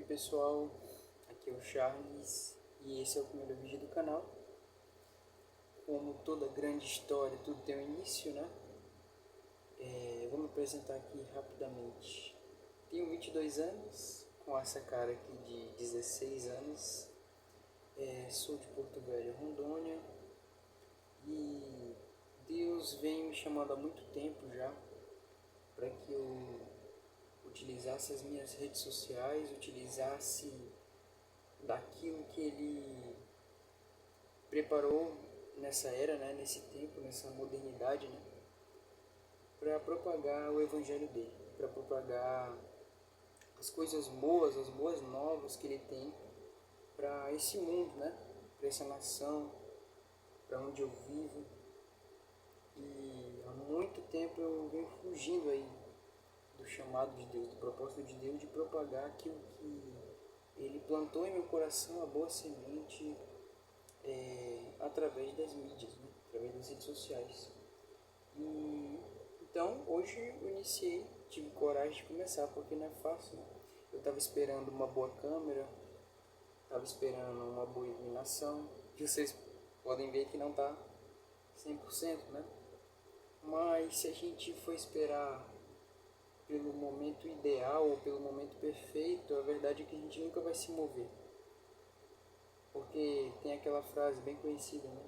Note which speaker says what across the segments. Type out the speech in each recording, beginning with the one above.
Speaker 1: pessoal, aqui é o Charles e esse é o primeiro vídeo do canal. Como toda grande história, tudo tem um início, né? Vou me apresentar aqui rapidamente. Tenho 22 anos, com essa cara aqui de 16 anos. Sou de Porto Velho, Rondônia. E Deus vem me chamando há muito tempo já para que eu utilizasse as minhas redes sociais, utilizasse daquilo que Ele preparou nessa era, né, nesse tempo, nessa modernidade, né, para propagar o Evangelho dele, para propagar as coisas boas, as boas novas que Ele tem para esse mundo, né, para essa nação, para onde eu vivo. E há muito tempo eu venho fugindo aí do chamado de Deus, do propósito de Deus de propagar aquilo que Ele plantou em meu coração, a boa semente, através das mídias, né? Através das redes sociais. Então, hoje eu iniciei, tive coragem de começar, porque não é fácil, né? Eu estava esperando uma boa câmera, estava esperando uma boa iluminação, que vocês podem ver que não está 100%, né? Mas se a gente for esperar pelo momento ideal ou pelo momento perfeito, a verdade é que a gente nunca vai se mover. Porque tem aquela frase bem conhecida, né?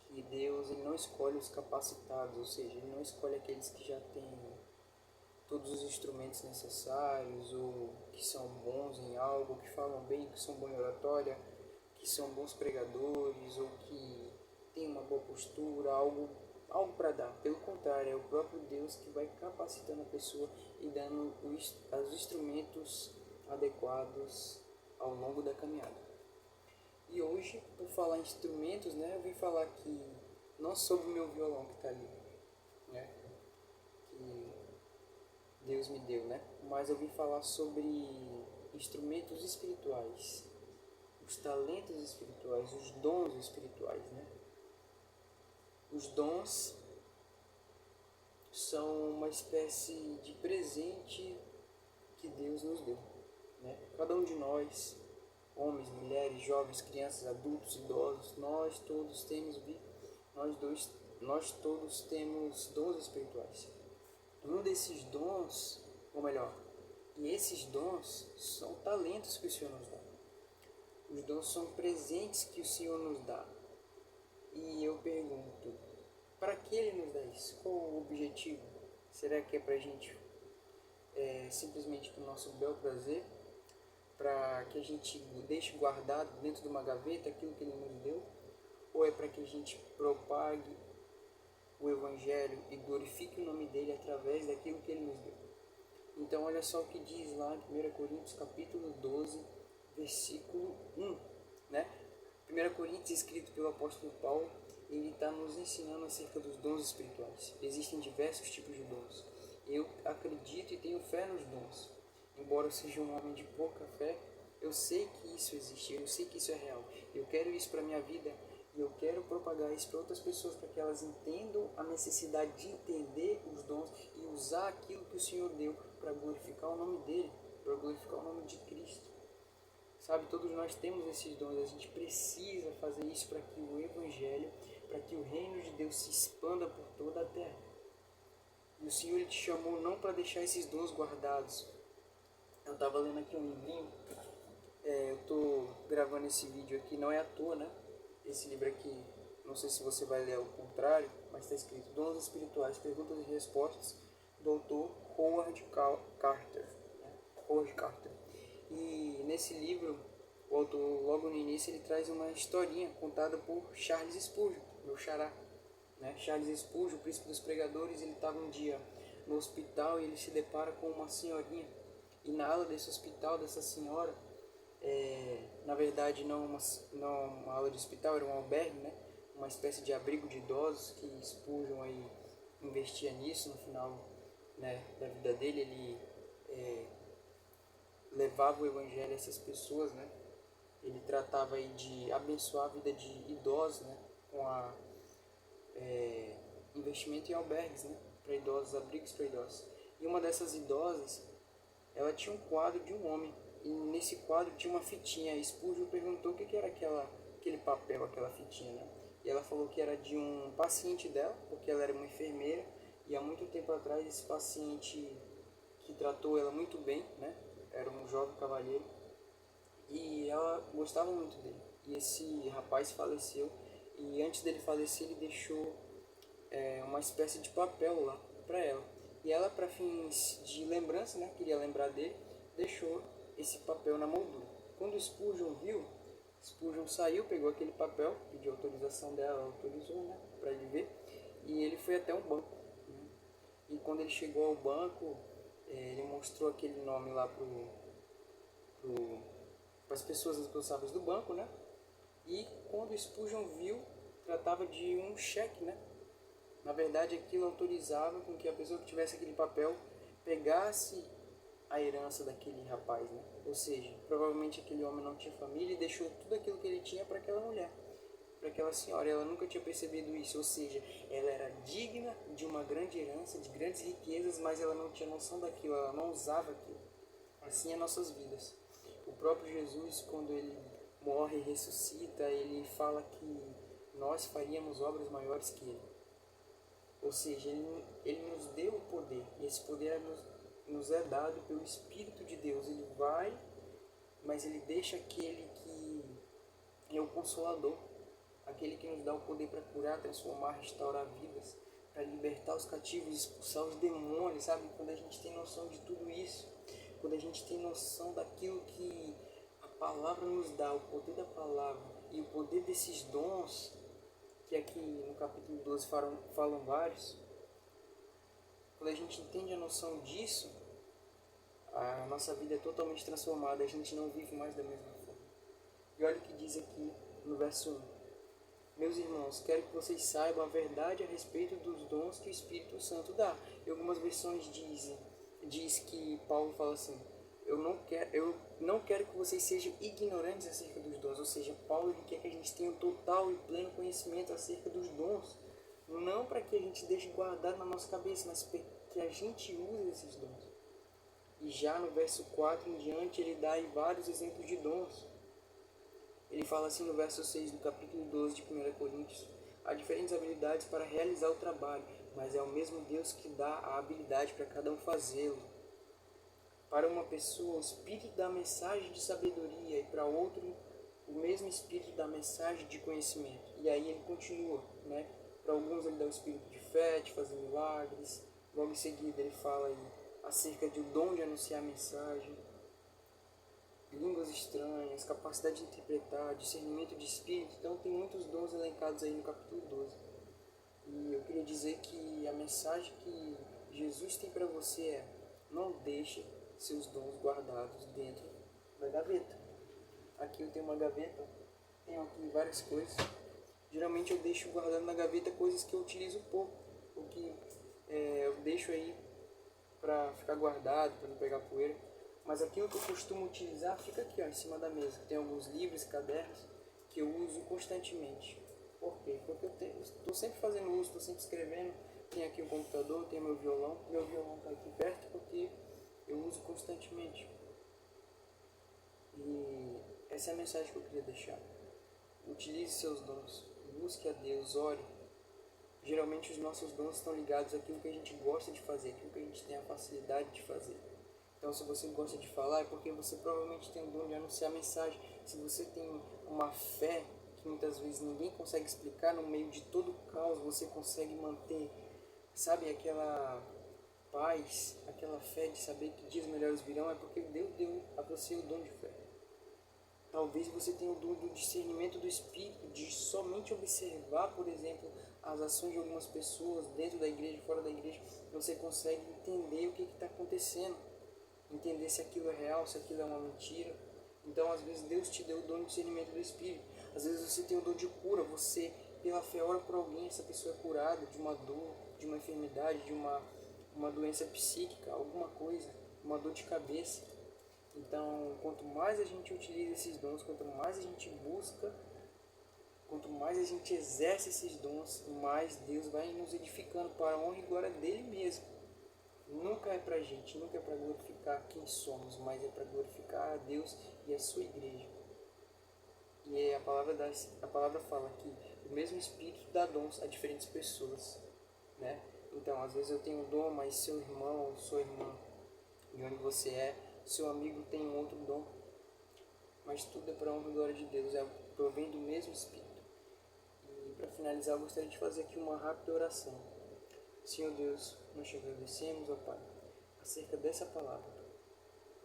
Speaker 1: Que Deus ele não escolhe os capacitados, ou seja, Ele não escolhe aqueles que já têm todos os instrumentos necessários, ou que são bons em algo, que falam bem, que são bons em oratória, que são bons pregadores, ou que têm uma boa postura, algo para dar. Pelo contrário, é o próprio Deus que vai capacitando a pessoa e dando os instrumentos adequados ao longo da caminhada. E hoje, por falar em instrumentos, né, eu vim falar aqui, não sobre o meu violão que está ali, né, que Deus me deu, né, mas eu vim falar sobre instrumentos espirituais, os talentos espirituais, os dons espirituais, né. Os dons são uma espécie de presente que Deus nos deu, né. Cada um de nós, homens, mulheres, jovens, crianças, adultos, idosos, nós todos temos dons espirituais. Um desses dons, ou melhor, e esses dons são talentos que o Senhor nos dá. Os dons são presentes que o Senhor nos dá. E eu pergunto, para que Ele nos dá isso? Qual o objetivo? Será que é para a gente simplesmente para o nosso bel prazer? Para que a gente deixe guardado dentro de uma gaveta aquilo que Ele nos deu? Ou é para que a gente propague o Evangelho e glorifique o nome dEle através daquilo que Ele nos deu? Então olha só o que diz lá em 1 Coríntios capítulo 12, versículo 1. Né? 1 Coríntios, escrito pelo apóstolo Paulo, ele está nos ensinando acerca dos dons espirituais. Existem diversos tipos de dons. Eu acredito e tenho fé nos dons. Embora eu seja um homem de pouca fé, eu sei que isso existe, eu sei que isso é real. Eu quero isso para a minha vida e eu quero propagar isso para outras pessoas, para que elas entendam a necessidade de entender os dons e usar aquilo que o Senhor deu para glorificar o nome dEle, para glorificar o nome de Cristo. Sabe, todos nós temos esses dons, a gente precisa fazer isso para que o Evangelho, para que o reino de Deus se expanda por toda a terra. E o Senhor ele te chamou não para deixar esses dons guardados. Eu estava lendo aqui um livrinho, eu estou gravando esse vídeo aqui, não é à toa, né? Esse livro aqui, não sei se você vai ler ao contrário, mas está escrito Dons Espirituais, Perguntas e Respostas, do autor Howard Carter. Howard Carter. E nesse livro, o autor, logo no início, ele traz uma historinha contada por Charles Spurgeon, meu xará. Né? Charles Spurgeon, o príncipe dos pregadores, ele estava um dia no hospital e ele se depara com uma senhorinha. E na ala desse hospital, dessa senhora, na verdade não uma ala de hospital, era um albergue, né? Uma espécie de abrigo de idosos que Spurgeon aí investia nisso no final, né, da vida dele. Ele levava o evangelho a essas pessoas, né? Ele tratava aí de abençoar a vida de idosos, né? Com investimento em albergues, né? Para idosos, abrigos para idosos. E uma dessas idosas, ela tinha um quadro de um homem E nesse quadro tinha uma fitinha. E Spurgeon perguntou o que era aquele papel, aquela fitinha, né? E ela falou que era de um paciente dela, porque ela era uma enfermeira. E há muito tempo atrás esse paciente que tratou ela muito bem, né? Era um jovem cavalheiro. E ela gostava muito dele. E esse rapaz faleceu. E antes dele falecer, ele deixou uma espécie de papel lá para ela. E ela, para fins de lembrança, né, queria lembrar dele, deixou esse papel na moldura. Quando Spurgeon viu, Spurgeon saiu, pegou aquele papel, pediu autorização dela, autorizou, né, para ele ver, e ele foi até um banco. Né? E quando ele chegou ao banco, ele mostrou aquele nome lá para as pessoas responsáveis do banco, né? E quando Spurgeon viu, tratava de um cheque, né? Na verdade, aquilo autorizava com que a pessoa que tivesse aquele papel pegasse a herança daquele rapaz, né? Ou seja, provavelmente aquele homem não tinha família e deixou tudo aquilo que ele tinha para aquela mulher, para aquela senhora. Ela nunca tinha percebido isso, ou seja, ela era digna de uma grande herança, de grandes riquezas, mas ela não tinha noção daquilo, ela não usava aquilo. Assim é nossas vidas. O próprio Jesus, quando ele morre e ressuscita, ele fala que nós faríamos obras maiores que ele. Ou seja, ele nos deu o poder, e esse poder nos é dado pelo Espírito de Deus. Ele vai, mas ele deixa aquele que é o Consolador, aquele que nos dá o poder para curar, transformar, restaurar vidas, para libertar os cativos, expulsar os demônios, sabe? Quando a gente tem noção de tudo isso, quando a gente tem noção daquilo que a palavra nos dá, o poder da palavra e o poder desses dons, que aqui no capítulo 12 falam vários, quando a gente entende a noção disso, a nossa vida é totalmente transformada, a gente não vive mais da mesma forma. E olha o que diz aqui no verso 1. Meus irmãos, quero que vocês saibam a verdade a respeito dos dons que o Espírito Santo dá. E algumas versões diz que Paulo fala assim, eu não quero que vocês sejam ignorantes acerca dos dons. Ou seja, Paulo ele quer que a gente tenha um total e pleno conhecimento acerca dos dons. Não para que a gente deixe guardado na nossa cabeça, mas para que a gente use esses dons. E já no verso 4 em diante, ele dá aí vários exemplos de dons. Ele fala assim no verso 6 do capítulo 12 de 1 Coríntios. Há diferentes habilidades para realizar o trabalho, mas é o mesmo Deus que dá a habilidade para cada um fazê-lo. Para uma pessoa, o Espírito dá a mensagem de sabedoria, e para outro, o mesmo Espírito dá a mensagem de conhecimento. E aí ele continua, né? Para alguns ele dá o Espírito de fé, de fazer milagres. Logo em seguida ele fala aí acerca do dom de anunciar a mensagem, línguas estranhas, capacidade de interpretar, discernimento de espírito. Então tem muitos dons elencados aí no capítulo 12. E eu queria dizer que a mensagem que Jesus tem para você é: não deixe seus dons guardados dentro da gaveta. Aqui eu tenho uma gaveta, tenho aqui várias coisas. Geralmente eu deixo guardando na gaveta coisas que eu utilizo pouco, o que eu deixo aí para ficar guardado, para não pegar poeira. Mas aquilo que eu costumo utilizar fica aqui, ó, em cima da mesa. Tem alguns livros, cadernos que eu uso constantemente. Por quê? Porque eu estou sempre fazendo uso, estou sempre escrevendo. Tem aqui o computador, tem meu violão. Meu violão está aqui perto porque eu uso constantemente. E essa é a mensagem que eu queria deixar. Utilize seus dons, busque a Deus, ore. Geralmente os nossos dons estão ligados àquilo que a gente gosta de fazer, àquilo que a gente tem a facilidade de fazer. Então, se você gosta de falar, é porque você provavelmente tem o dom de anunciar a mensagem. Se você tem uma fé que muitas vezes ninguém consegue explicar, no meio de todo o caos, você consegue manter, sabe, aquela paz, aquela fé de saber que dias melhores virão, é porque Deus deu a você o dom de fé. Talvez você tenha o dom do discernimento do Espírito, de somente observar, por exemplo, as ações de algumas pessoas dentro da igreja e fora da igreja. Você consegue entender o que está acontecendo, entender se aquilo é real, se aquilo é uma mentira. Então, às vezes, Deus te deu o dom de discernimento do Espírito. Às vezes você tem o dom de cura, você, pela fé, ora por alguém, essa pessoa é curada de uma dor, de uma enfermidade, de uma doença psíquica, alguma coisa, uma dor de cabeça. Então, quanto mais a gente utiliza esses dons, quanto mais a gente busca, quanto mais a gente exerce esses dons, mais Deus vai nos edificando para a honra e glória dele mesmo. nunca é pra gente, nunca é para glorificar quem somos, mas é para glorificar a Deus e a sua igreja. E a palavra fala que o mesmo Espírito dá dons a diferentes pessoas, né? Então, às vezes eu tenho um dom, mas seu irmão ou sua irmã, de onde você é, seu amigo tem um outro dom. Mas tudo é para a honra e glória de Deus, provém do mesmo Espírito. E para finalizar, eu gostaria de fazer aqui uma rápida oração. Senhor Deus, nós te agradecemos, ó Pai, acerca dessa palavra.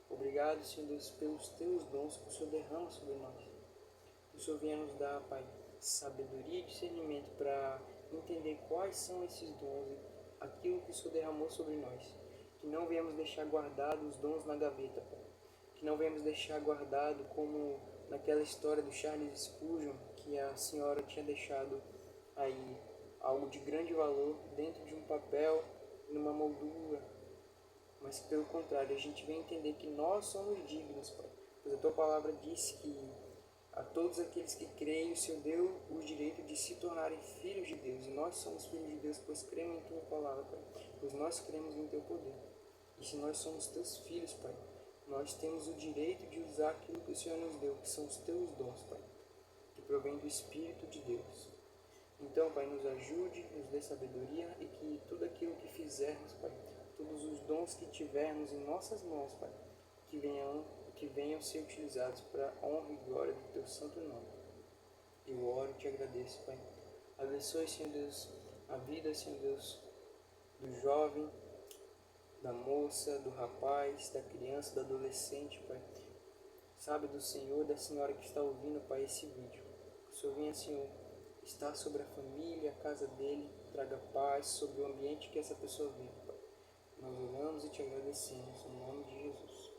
Speaker 1: Obrigado, Senhor Deus, pelos teus dons que o Senhor derrama sobre nós. Que o Senhor venha nos dar, Pai, sabedoria e discernimento para entender quais são esses dons e aquilo que o Senhor derramou sobre nós. Que não venhamos deixar guardados os dons na gaveta, Pai. Que não venhamos deixar guardado como naquela história do Charles Spurgeon, que a senhora tinha deixado aí algo de grande valor dentro de um papel, numa moldura, mas que pelo contrário, a gente vem entender que nós somos dignos, Pai. Pois a Tua palavra diz que a todos aqueles que creem, o Senhor deu o direito de se tornarem filhos de Deus. E nós somos filhos de Deus, pois cremos em Tua palavra, Pai. Pois nós cremos em Teu poder. E se nós somos Teus filhos, Pai, nós temos o direito de usar aquilo que o Senhor nos deu, que são os Teus dons, Pai, que provém do Espírito de Deus. Então, Pai, nos ajude, nos dê sabedoria e que tudo aquilo que fizermos, Pai, todos os dons que tivermos em nossas mãos, Pai, que venham ser utilizados para a honra e glória do Teu santo nome. Eu oro e te agradeço, Pai. Abençoe, Senhor Deus, a vida, Senhor Deus, do jovem, da moça, do rapaz, da criança, do adolescente, Pai. Sabe, do Senhor, da senhora que está ouvindo, Pai, esse vídeo. Que o Senhor venha, Senhor, estar sobre a família, a casa dele, traga paz sobre o ambiente que essa pessoa vive, Pai. Nós oramos e te agradecemos, em nome de Jesus.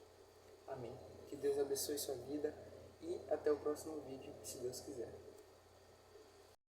Speaker 1: Amém. Que Deus abençoe sua vida e até o próximo vídeo, se Deus quiser.